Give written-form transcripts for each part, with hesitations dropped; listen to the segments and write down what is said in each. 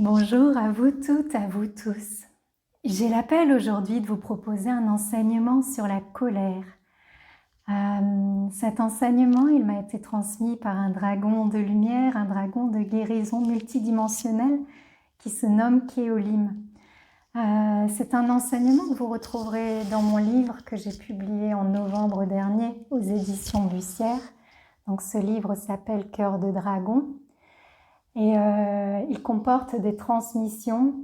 Bonjour à vous toutes, à vous tous. J'ai l'appel aujourd'hui de vous proposer un enseignement sur la colère. Cet enseignement, il m'a été transmis par un dragon de lumière, un dragon de guérison multidimensionnelle qui se nomme Kéolim. C'est un enseignement que vous retrouverez dans mon livre que j'ai publié en novembre dernier aux éditions Bussière. Donc ce livre s'appelle Cœur de dragon. Et il comporte des transmissions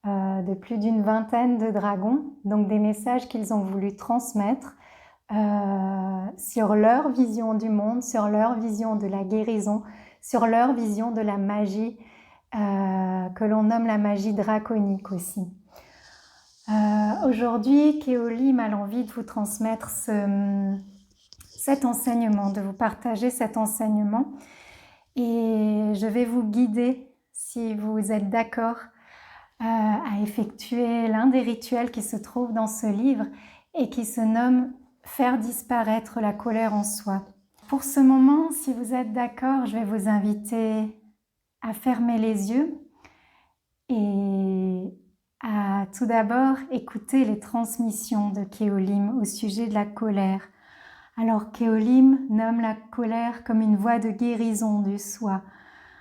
de plus d'une vingtaine de dragons, donc des messages qu'ils ont voulu transmettre sur leur vision du monde, sur leur vision de la guérison, sur leur vision de la magie que l'on nomme la magie draconique aussi. Aujourd'hui, Kéolim a l'envie de vous transmettre cet enseignement, de vous partager cet enseignement. Et je vais vous guider, si vous êtes d'accord, à effectuer l'un des rituels qui se trouve dans ce livre et qui se nomme « Faire disparaître la colère en soi ». Pour ce moment, si vous êtes d'accord, je vais vous inviter à fermer les yeux et à tout d'abord écouter les transmissions de Kéolim au sujet de la colère. Alors Kéolim nomme la colère comme une voie de guérison du soi.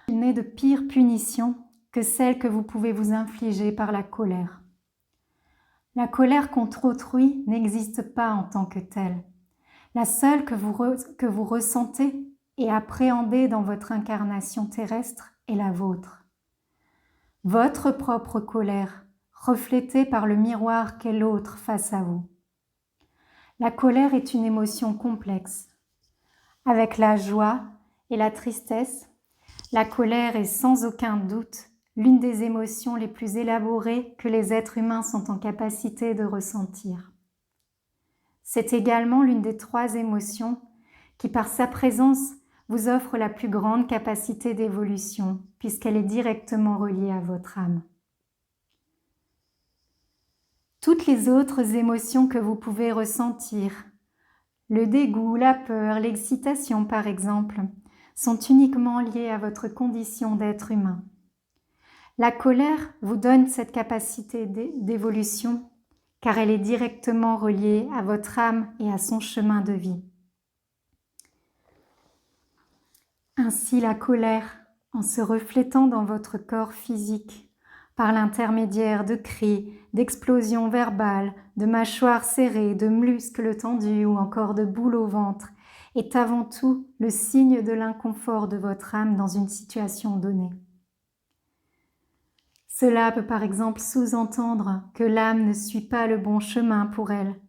Il n'est de pire punition que celle que vous pouvez vous infliger par la colère. La colère contre autrui n'existe pas en tant que telle. La seule que vous ressentez et appréhendez dans votre incarnation terrestre est la vôtre. Votre propre colère, reflétée par le miroir qu'est l'autre face à vous. La colère est une émotion complexe. Avec la joie et la tristesse, la colère est sans aucun doute l'une des émotions les plus élaborées que les êtres humains sont en capacité de ressentir. C'est également l'une des 3 émotions qui, par sa présence, vous offre la plus grande capacité d'évolution, puisqu'elle est directement reliée à votre âme. Toutes les autres émotions que vous pouvez ressentir, le dégoût, la peur, l'excitation par exemple, sont uniquement liées à votre condition d'être humain. La colère vous donne cette capacité d'évolution car elle est directement reliée à votre âme et à son chemin de vie. Ainsi, la colère, en se reflétant dans votre corps physique, par l'intermédiaire de cris, d'explosions verbales, de mâchoires serrées, de muscles tendus ou encore de boules au ventre, est avant tout le signe de l'inconfort de votre âme dans une situation donnée. Cela peut par exemple sous-entendre que l'âme ne suit pas le bon chemin pour elle,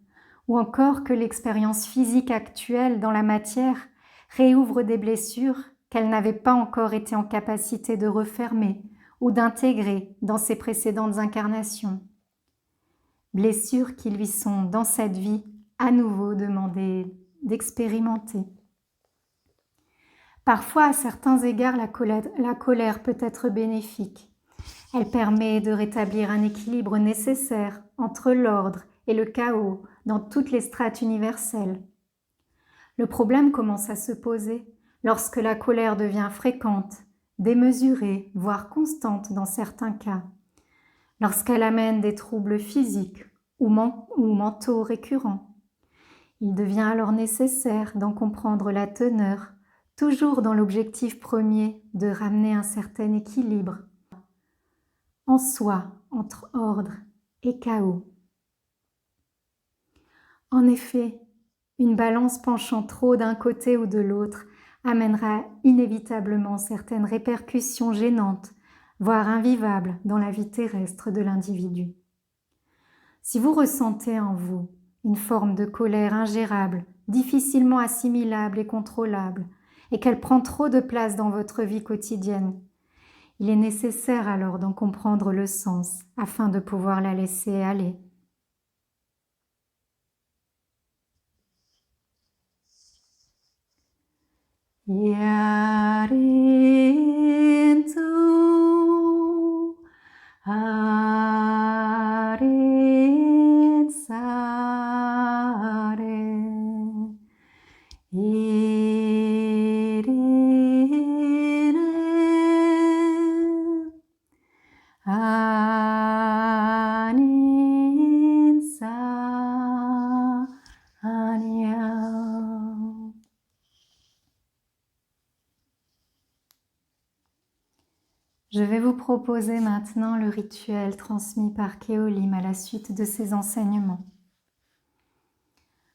ou encore que l'expérience physique actuelle dans la matière réouvre des blessures qu'elle n'avait pas encore été en capacité de refermer ou d'intégrer dans ses précédentes incarnations. Blessures qui lui sont, dans cette vie, à nouveau demandées d'expérimenter. Parfois, à certains égards, la colère peut être bénéfique. Elle permet de rétablir un équilibre nécessaire entre l'ordre et le chaos dans toutes les strates universelles. Le problème commence à se poser lorsque la colère devient fréquente, démesurée, voire constante dans certains cas, lorsqu'elle amène des troubles physiques ou mentaux récurrents. Il devient alors nécessaire d'en comprendre la teneur, toujours dans l'objectif premier de ramener un certain équilibre en soi entre ordre et chaos. En effet, une balance penchant trop d'un côté ou de l'autre amènera inévitablement certaines répercussions gênantes, voire invivables dans la vie terrestre de l'individu. Si vous ressentez en vous une forme de colère ingérable, difficilement assimilable et contrôlable, et qu'elle prend trop de place dans votre vie quotidienne, il est nécessaire alors d'en comprendre le sens afin de pouvoir la laisser aller. Yarintu arin sare irine Je vais vous proposer maintenant le rituel transmis par Kéolim à la suite de ses enseignements.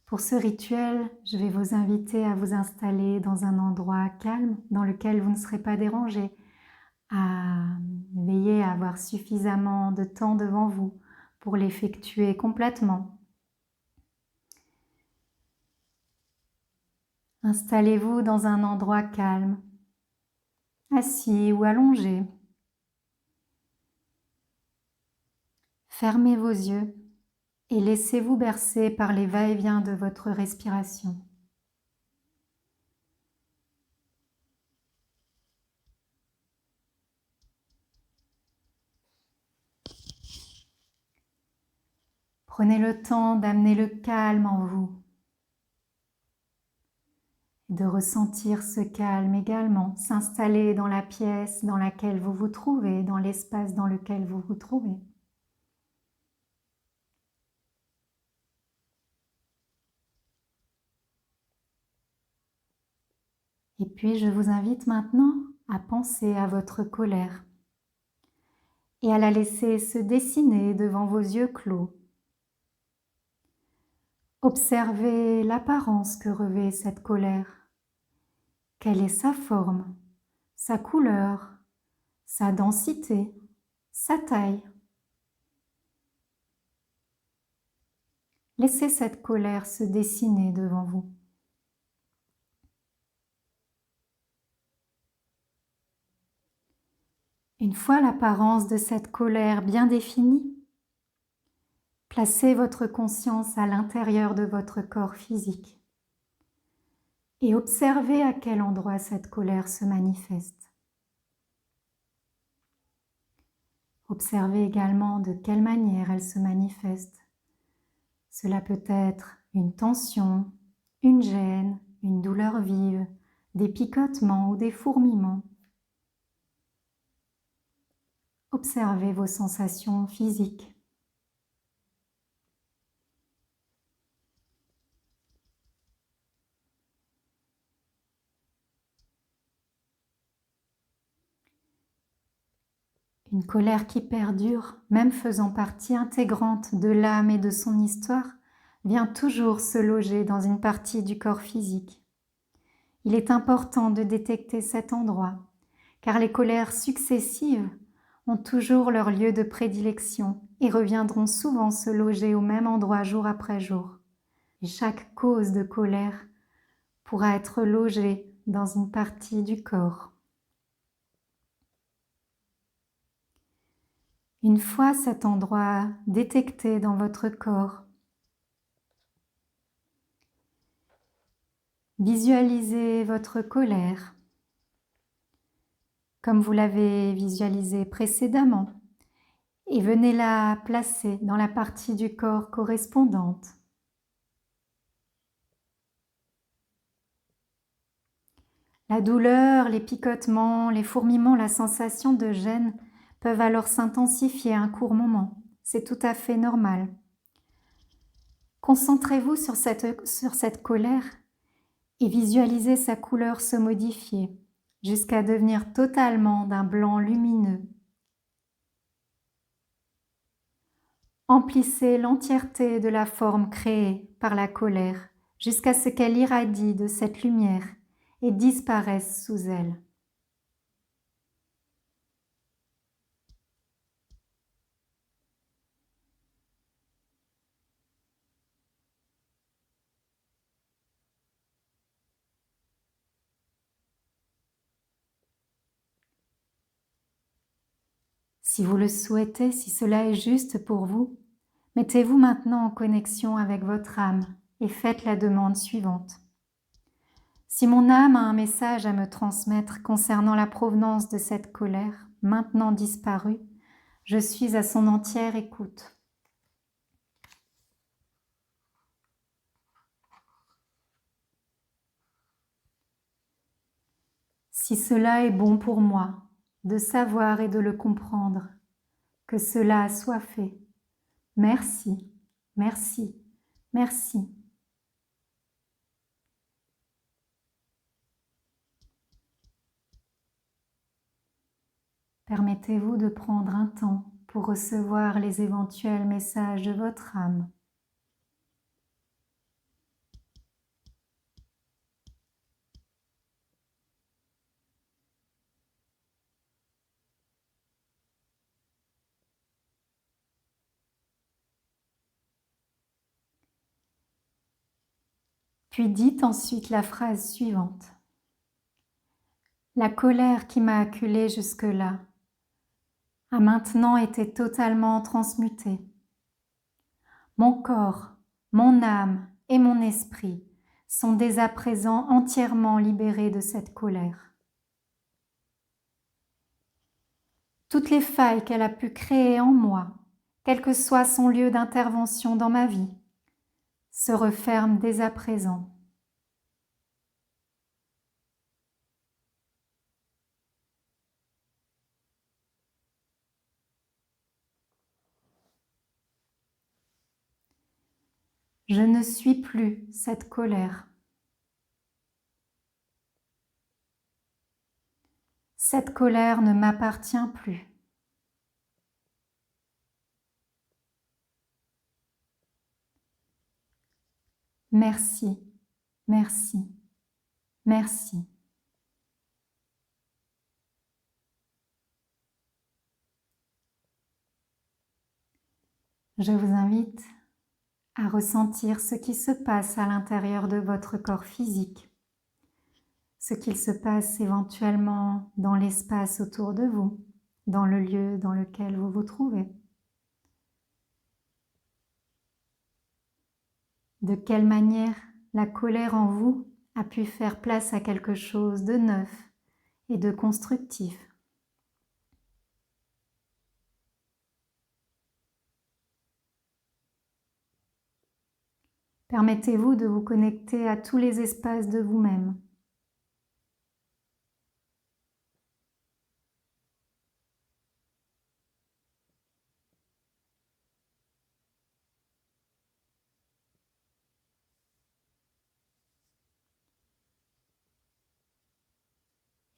Pour ce rituel, je vais vous inviter à vous installer dans un endroit calme dans lequel vous ne serez pas dérangé, à veiller à avoir suffisamment de temps devant vous pour l'effectuer complètement. Installez-vous dans un endroit calme, assis ou allongé. Fermez vos yeux et laissez-vous bercer par les va-et-vient de votre respiration. Prenez le temps d'amener le calme en vous, de ressentir ce calme également s'installer dans la pièce dans laquelle vous vous trouvez, dans l'espace dans lequel vous vous trouvez. Et puis je vous invite maintenant à penser à votre colère et à la laisser se dessiner devant vos yeux clos. Observez l'apparence que revêt cette colère. Quelle est sa forme, sa couleur, sa densité, sa taille. Laissez cette colère se dessiner devant vous. Une fois l'apparence de cette colère bien définie, placez votre conscience à l'intérieur de votre corps physique et observez à quel endroit cette colère se manifeste. Observez également de quelle manière elle se manifeste. Cela peut être une tension, une gêne, une douleur vive, des picotements ou des fourmillements. Observez vos sensations physiques. Une colère qui perdure, même faisant partie intégrante de l'âme et de son histoire, vient toujours se loger dans une partie du corps physique. Il est important de détecter cet endroit, car les colères successives ont toujours leur lieu de prédilection et reviendront souvent se loger au même endroit jour après jour. Et chaque cause de colère pourra être logée dans une partie du corps. Une fois cet endroit détecté dans votre corps, visualisez votre colère comme vous l'avez visualisé précédemment et venez la placer dans la partie du corps correspondante. La douleur, les picotements, les fourmillements, la sensation de gêne peuvent alors s'intensifier à un court moment. C'est tout à fait normal. Concentrez-vous sur cette colère et visualisez sa couleur se modifier jusqu'à devenir totalement d'un blanc lumineux. Emplissez l'entièreté de la forme créée par la colère jusqu'à ce qu'elle irradie de cette lumière et disparaisse sous elle. Si vous le souhaitez, si cela est juste pour vous, mettez-vous maintenant en connexion avec votre âme et faites la demande suivante. Si mon âme a un message à me transmettre concernant la provenance de cette colère, maintenant disparue, je suis à son entière écoute. Si cela est bon pour moi, de savoir et de le comprendre, que cela soit fait. Merci, merci, merci. Permettez-vous de prendre un temps pour recevoir les éventuels messages de votre âme. Puis dites ensuite la phrase suivante. La colère qui m'a acculée jusque-là a maintenant été totalement transmutée. Mon corps, mon âme et mon esprit sont dès à présent entièrement libérés de cette colère. Toutes les failles qu'elle a pu créer en moi, quel que soit son lieu d'intervention dans ma vie, se referment dès à présent. Je ne suis plus cette colère. Cette colère ne m'appartient plus. Merci, merci, merci. Je vous invite à ressentir ce qui se passe à l'intérieur de votre corps physique, ce qu'il se passe éventuellement dans l'espace autour de vous, dans le lieu dans lequel vous vous trouvez. De quelle manière la colère en vous a pu faire place à quelque chose de neuf et de constructif. Permettez-vous de vous connecter à tous les espaces de vous-même.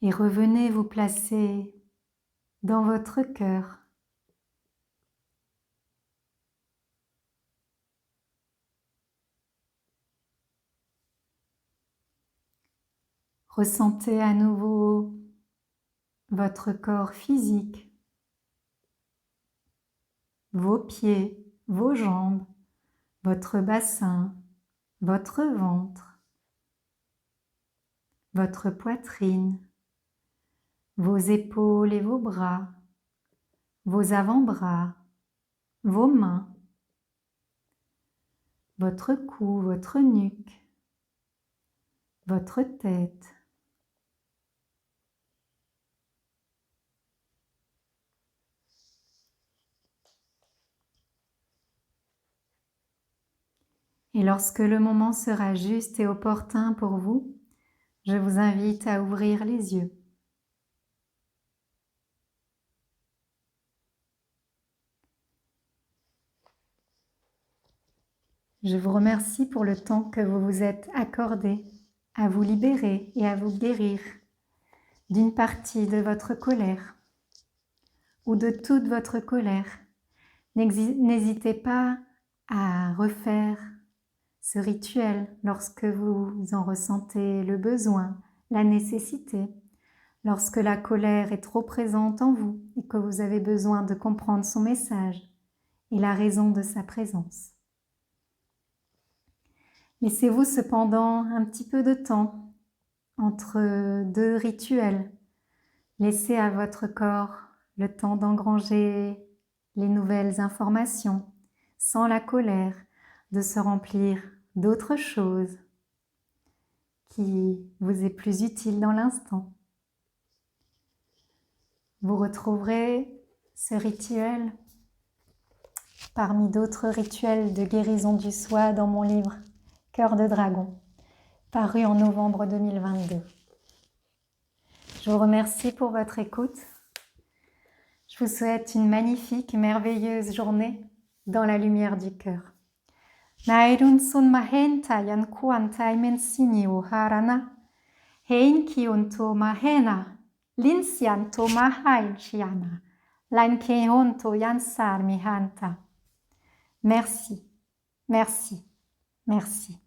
Et revenez vous placer dans votre cœur. Ressentez à nouveau votre corps physique, vos pieds, vos jambes, votre bassin, votre ventre, votre poitrine, vos épaules et vos bras, vos avant-bras, vos mains, votre cou, votre nuque, votre tête. Et lorsque le moment sera juste et opportun pour vous, je vous invite à ouvrir les yeux. Je vous remercie pour le temps que vous vous êtes accordé à vous libérer et à vous guérir d'une partie de votre colère ou de toute votre colère. N'hésitez pas à refaire ce rituel lorsque vous en ressentez le besoin, la nécessité, lorsque la colère est trop présente en vous et que vous avez besoin de comprendre son message et la raison de sa présence. Laissez-vous cependant un petit peu de temps entre deux rituels. Laissez à votre corps le temps d'engranger les nouvelles informations, sans la colère, de se remplir d'autres choses qui vous est plus utile dans l'instant. Vous retrouverez ce rituel parmi d'autres rituels de guérison du soi dans mon livre Cœur de dragon, paru en novembre 2022. Je vous remercie pour votre écoute. Je vous souhaite une magnifique, merveilleuse journée dans la lumière du cœur. Nairun sun mahenta yan kuantai mensini o harana, hein kionto mahena, Linsian Toma Hail Shiana. Lankehon Toyan Sar Mihanta. Merci, merci, merci.